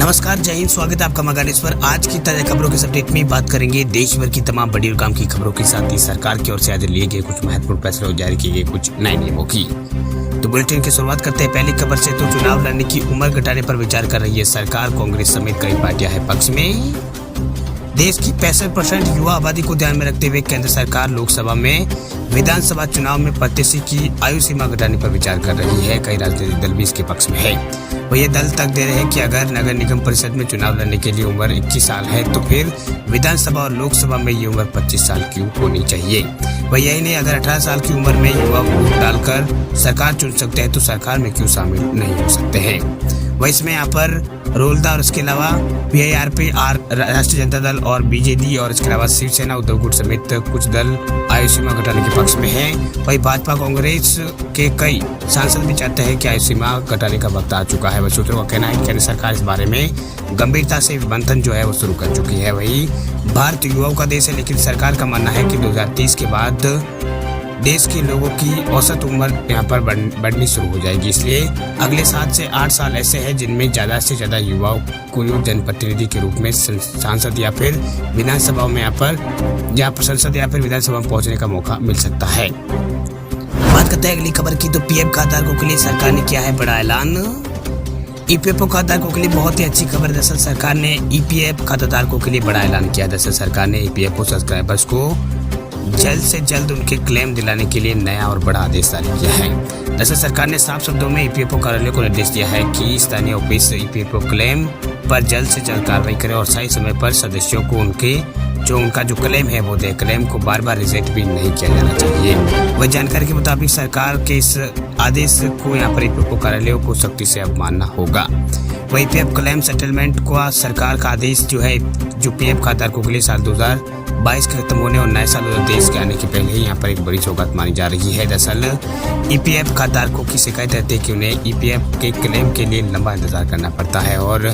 नमस्कार, जय हिंद। स्वागत है आपका मगानेस पर। आज की ताजा खबरों के अपडेट में बात करेंगे देश भर की तमाम बड़ी और काम की खबरों के साथ ही सरकार की ओर से आज लिए गए कुछ महत्वपूर्ण फैसले और जारी किए गए कुछ नए नियमों की। तो बुलेटिन की शुरुआत करते हैं पहली खबर से। तो चुनाव लड़ने की उम्र घटाने पर विचार कर रही है सरकार। कांग्रेस समेत कई पार्टियां हैं पक्ष में। देश की 65% युवा आबादी को ध्यान में रखते हुए केंद्र सरकार लोकसभा में विधानसभा चुनाव में प्रत्याशी की आयु सीमा घटाने पर विचार कर रही है। कई राजनीतिक दल भी इसके पक्ष में है। वह ये दल तक दे रहे हैं कि अगर नगर निगम परिषद में चुनाव लड़ने के लिए उम्र 21 साल है तो फिर विधानसभा और लोकसभा में ये उम्र 25 साल की होनी चाहिए। वह यही नहीं, अगर 18 साल की उम्र में युवा वोट डालकर सरकार चुन सकते हैं तो सरकार में क्यों शामिल नहीं हो सकते हैं। वह इसमें यहाँ पर रोलदा और इसके अलावा PIRP राष्ट्रीय जनता दल और BJD और इसके अलावा शिवसेना उद्धव गुट समेत कुछ दल आयु सीमा घटाने के पक्ष में हैं। वही भाजपा कांग्रेस के कई सांसद भी चाहते हैं कि आयु सीमा घटाने का वक्त आ चुका है। वह सूत्रों का कहना है कि केंद्र सरकार इस बारे में गंभीरता से मंथन जो है वो शुरू कर चुकी है। वही भारत युवाओं का देश है, लेकिन सरकार का मानना है कि 2030 के बाद देश के लोगों की औसत उम्र यहाँ पर बढ़नी शुरू हो जाएगी। इसलिए अगले 7 से 8 साल ऐसे हैं जिनमें ज़्यादा से ज़्यादा युवाओं को जनप्रतिनिधि के रूप में सांसद या फिर विधानसभा में यहाँ पर संसद या फिर विधानसभा में पहुँचने का मौका मिल सकता है। बात करते हैं अगली खबर की। तो PF खाताधारकों के लिए सरकार ने किया है बड़ा ऐलान। EPFO खाताधारकों के लिए बहुत ही अच्छी खबर। दरअसल सरकार ने EPF खाताधारकों के लिए बड़ा ऐलान किया। दरअसल सरकार ने EPFO सब्सक्राइबर्स को जल्द से जल्द उनके क्लेम दिलाने के लिए नया और बड़ा आदेश जारी किया है। दरअसल सरकार ने साफ शब्दों में EPFO कार्यालय को निर्देश दिया है कि स्थानीय ऑफिस EPFO क्लेम पर जल्द से जल्द कार्रवाई करे और सही समय पर सदस्यों को उनका जो क्लेम है वो दे। क्लेम को बार बार रिजेक्ट भी नहीं किया जाना चाहिए। वह जानकारी के मुताबिक सरकार के इस आदेश को यहाँ पर EPFO कार्यालयों को सख्ती से अब मानना होगा। वही PF क्लेम सेटलमेंट को सरकार का आदेश जो PF खाताधारकों के लिए साल 2022 के खत्म होने और नए साल 2023 के आने के पहले ही यहाँ पर एक बड़ी सौगात मानी जा रही है। दरअसल EPF खाताधारकों की शिकायत रहती है कि उन्हें EPF के क्लेम के लिए लंबा इंतजार करना पड़ता है और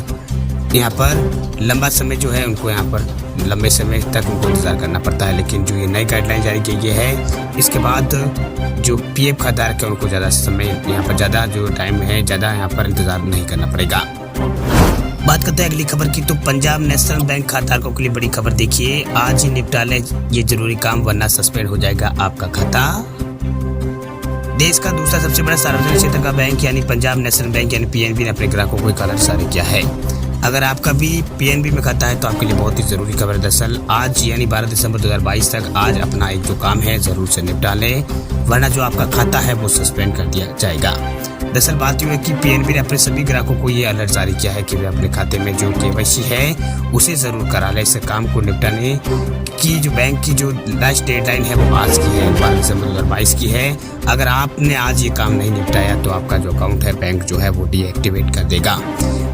यहाँ पर लंबा समय जो है उनको यहाँ पर लंबे समय तक उनको इंतजार करना पड़ता है। लेकिन जो ये नई गाइडलाइन जारी की गई है इसके बाद जो PF खाताधारक है उनको ज़्यादा समय यहाँ पर ज़्यादा जो टाइम है ज़्यादा यहाँ पर इंतजार नहीं करना पड़ेगा। बात करते हैं अगली खबर की। तो पंजाब नेशनल बैंक खाताधारकों के लिए बड़ी खबर। देखिए, आज ही निपटा ले ये जरूरी काम वरना सस्पेंड हो जाएगा आपका खाता। देश का दूसरा सबसे बड़ा सार्वजनिक क्षेत्र का बैंक यानी पंजाब नेशनल बैंक यानी PNB ने अपने ग्राहकों को एक अलर्ट जारी किया है। अगर आपका भी PNB में खाता है तो आपके लिए बहुत ही जरूरी खबर है। दरअसल आज यानी 12 दिसंबर 2022 तक आज अपना एक जो काम है जरूर से निपटा लें वरना जो आपका खाता है वो सस्पेंड कर दिया जाएगा। दरअसल बात यह है कि PNB ने अपने सभी ग्राहकों को ये अलर्ट जारी किया है कि वे अपने खाते में जो KYC है उसे जरूर करा लें। इस काम को निपटाने की जो बैंक की जो लास्ट डेडलाइन है वो आज की है, 12 दिसंबर 2022 की है। अगर आपने आज ये काम नहीं निपटाया तो आपका जो अकाउंट है बैंक जो है वो डीएक्टिवेट कर देगा।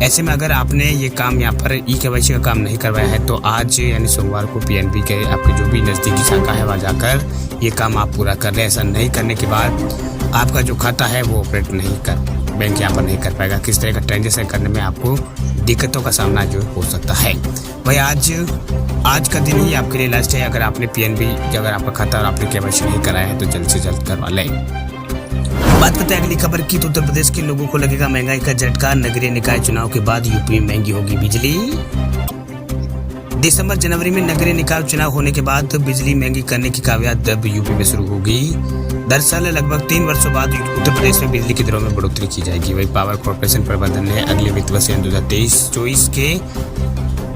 ऐसे में अगर आपने ये काम यहाँ पर KYC का काम नहीं करवाया है तो आज यानी सोमवार को PNB के आपके जो भी नज़दीकी शाखा है वहाँ जाकर ये काम आप पूरा कर लें। ऐसा नहीं करने के बाद आपका जो खाता है वो ऑपरेट नहीं कर बैंक यहाँ पर नहीं कर पाएगा। किस तरह का ट्रांजेक्शन करने में आपको दिक्कतों का सामना जो हो सकता है। भाई आज का दिन ही आपके लिए लास्ट है। अगर आपने PNB अगर आपका खाता और आपने KYC नहीं कराया है तो जल्द से जल्द करवा लें। बात करते हैं अगली खबर की। तो उत्तर प्रदेश के लोगों को लगेगा महंगाई का झटका। नगरीय निकाय चुनाव के बाद यूपी में महंगी होगी बिजली। दिसंबर जनवरी में नगरीय निकाय चुनाव होने के बाद बिजली महंगी करने की कावियात अब यूपी में शुरू होगी। दरअसल लगभग 3 वर्षों बाद उत्तर प्रदेश में बिजली की दरों में बढ़ोतरी की जाएगी। वही पावर कॉर्पोरेशन प्रबंधन ने अगले वित्त वर्ष 2023-24 के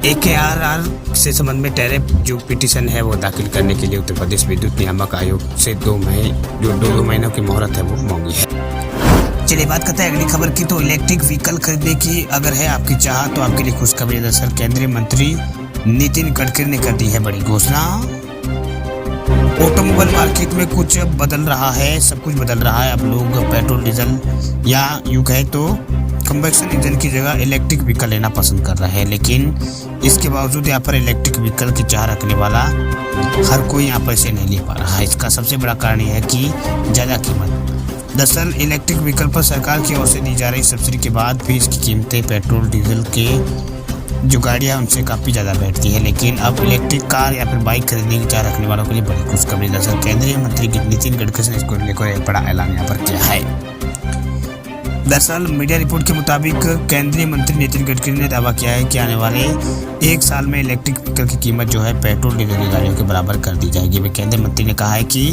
AKRR से संबंध में टैरिफ जो पिटीशन है वो दाखिल करने के लिए उत्तर प्रदेश विद्युत नियामक आयोग से 2 महीनों की मोहलत है वो मांगी है। चलिए बात करते हैं अगली खबर की। तो इलेक्ट्रिक व्हीकल खरीदने की अगर है आपकी चाह तो आपके लिए खुशखबरी। दरअसल केंद्रीय मंत्री नितिन गडकरी ने कर दी है बड़ी घोषणा। ऑटोमोबाइल मार्केट में कुछ बदल रहा है, सब कुछ बदल रहा है। अब लोग पेट्रोल डीजल या यूं कहे तो कंबेक्शन इंजन की जगह इलेक्ट्रिक व्हीकल लेना पसंद कर रहे हैं। लेकिन इसके बावजूद यहाँ पर इलेक्ट्रिक व्हीकल की चाह रखने वाला हर कोई यहाँ पर इसे नहीं ले पा रहा है। इसका सबसे बड़ा कारण यह है कि ज़्यादा कीमत। दरअसल इलेक्ट्रिक व्हीकल पर सरकार की ओर से दी जा रही सब्सिडी के बाद भी इसकी कीमतें पेट्रोल डीजल के जो गाड़ियाँ उनसे काफ़ी ज़्यादा बैठती है। लेकिन अब इलेक्ट्रिक कार या फिर बाइक खरीदने की चाह रखने वालों के लिए बड़ी खुशखबरी। दरअसल केंद्रीय मंत्री नितिन गडकरी ने इसको लेकर एक बड़ा ऐलान यहाँ पर किया है। दरअसल मीडिया रिपोर्ट के मुताबिक केंद्रीय मंत्री नितिन गडकरी ने दावा किया है कि आने वाले एक साल में इलेक्ट्रिक व्हीकल की कीमत जो है पेट्रोल डीजल की गाड़ियों के बराबर कर दी जाएगी। वह केंद्रीय मंत्री ने कहा है कि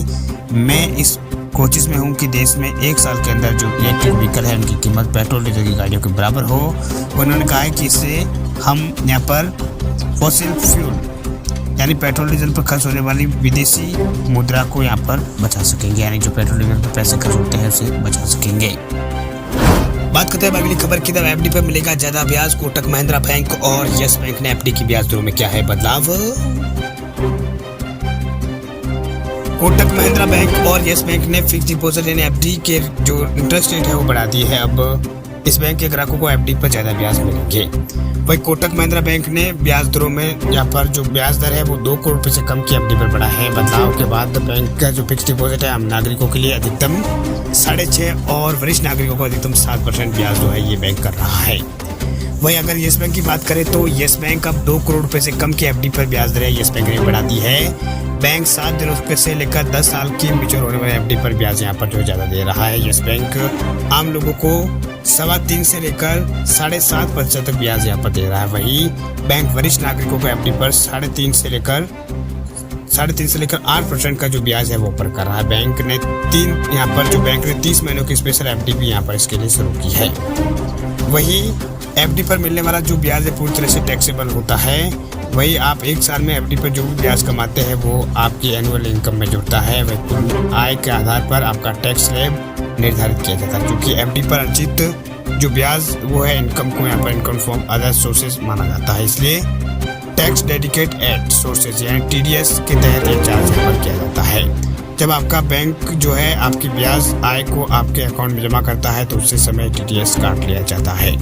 मैं इस कोशिश में हूं कि देश में एक साल के अंदर जो इलेक्ट्रिक व्हीकल है उनकी कीमत पेट्रोल डीजल की गाड़ियों के बराबर हो। उन्होंने कहा है कि इससे हम यहाँ पर फॉसिल फ्यूल यानी पेट्रोल डीजल पर खर्च होने वाली विदेशी मुद्रा को यहाँ पर बचा सकेंगे, यानी जो पेट्रोल डीजल पर पैसे खर्च होते हैं उसे बचा सकेंगे। बात करते हैं अगली खबर की तरफ। एफडी पर मिलेगा ज्यादा ब्याज, कोटक महिंद्रा बैंक और यस बैंक ने एफडी की ब्याज दरों में किया है बदलाव। कोटक महिंद्रा बैंक और यस बैंक ने फिक्स डिपॉजिट यानी एफडी के जो इंटरेस्ट रेट है वो बढ़ा दी है। अब इस बैंक के ग्राहकों को एफडी पर ज्यादा ब्याज मिलेंगे। वही कोटक महिंद्रा बैंक ने ब्याज दरों में यहाँ पर जो ब्याज दर है वो 2 करोड़ रुपए से कम की एफडी पर बढ़ा है। बदलाव के बाद बैंक का जो फिक्स डिपॉजिट है आम नागरिकों के लिए अधिकतम 6.5% और वरिष्ठ नागरिकों को अधिकतम 7% ब्याज जो है ये बैंक कर रहा है। वही अगर येस बैंक की बात करें तो येस बैंक अब 2 करोड़ रुपए से कम की एफडी पर ब्याज दर येस बैंक ने बढ़ा दी है। बैंक 7 दिनों से लेकर 10 साल की मैच्योर होने वाली एफडी पर ब्याज यहाँ पर जो ज्यादा दे रहा है। येस बैंक आम लोगों को 3.25 से लेकर 7.5% तक ब्याज यहाँ पर दे रहा है। वही बैंक वरिष्ठ नागरिकों को एफडी पर 3.5 से लेकर 8% का जो ब्याज है वो ऊपर कर रहा है। बैंक ने यहाँ पर जो बैंक ने 30 महीनों की स्पेशल एफडी भी यहाँ पर इसके लिए शुरू की है। वही एफडी पर मिलने वाला जो ब्याज है पूरी तरह से टैक्सेबल होता है। वही आप एक साल में एफडी पर जो भी ब्याज कमाते हैं वो आपकी एनुअल इनकम में जुड़ता है। वही कुल आय के आधार पर आपका टैक्स स्लैब निर्धारित किया जाता है, क्योंकि एफडी पर अर्जित जो ब्याज वो है इनकम को यहाँ पर इनकम फ्रॉम अदर सोर्सेज माना जाता है। इसलिए टैक्स डेडिकेट एट सोर्सेज यानी TDS के तहत ये चार्ज यहाँ पर किया जाता है। जब आपका बैंक जो है आपकी ब्याज आय को आपके अकाउंट में जमा करता है तो उसी समय TDS काट लिया जाता है।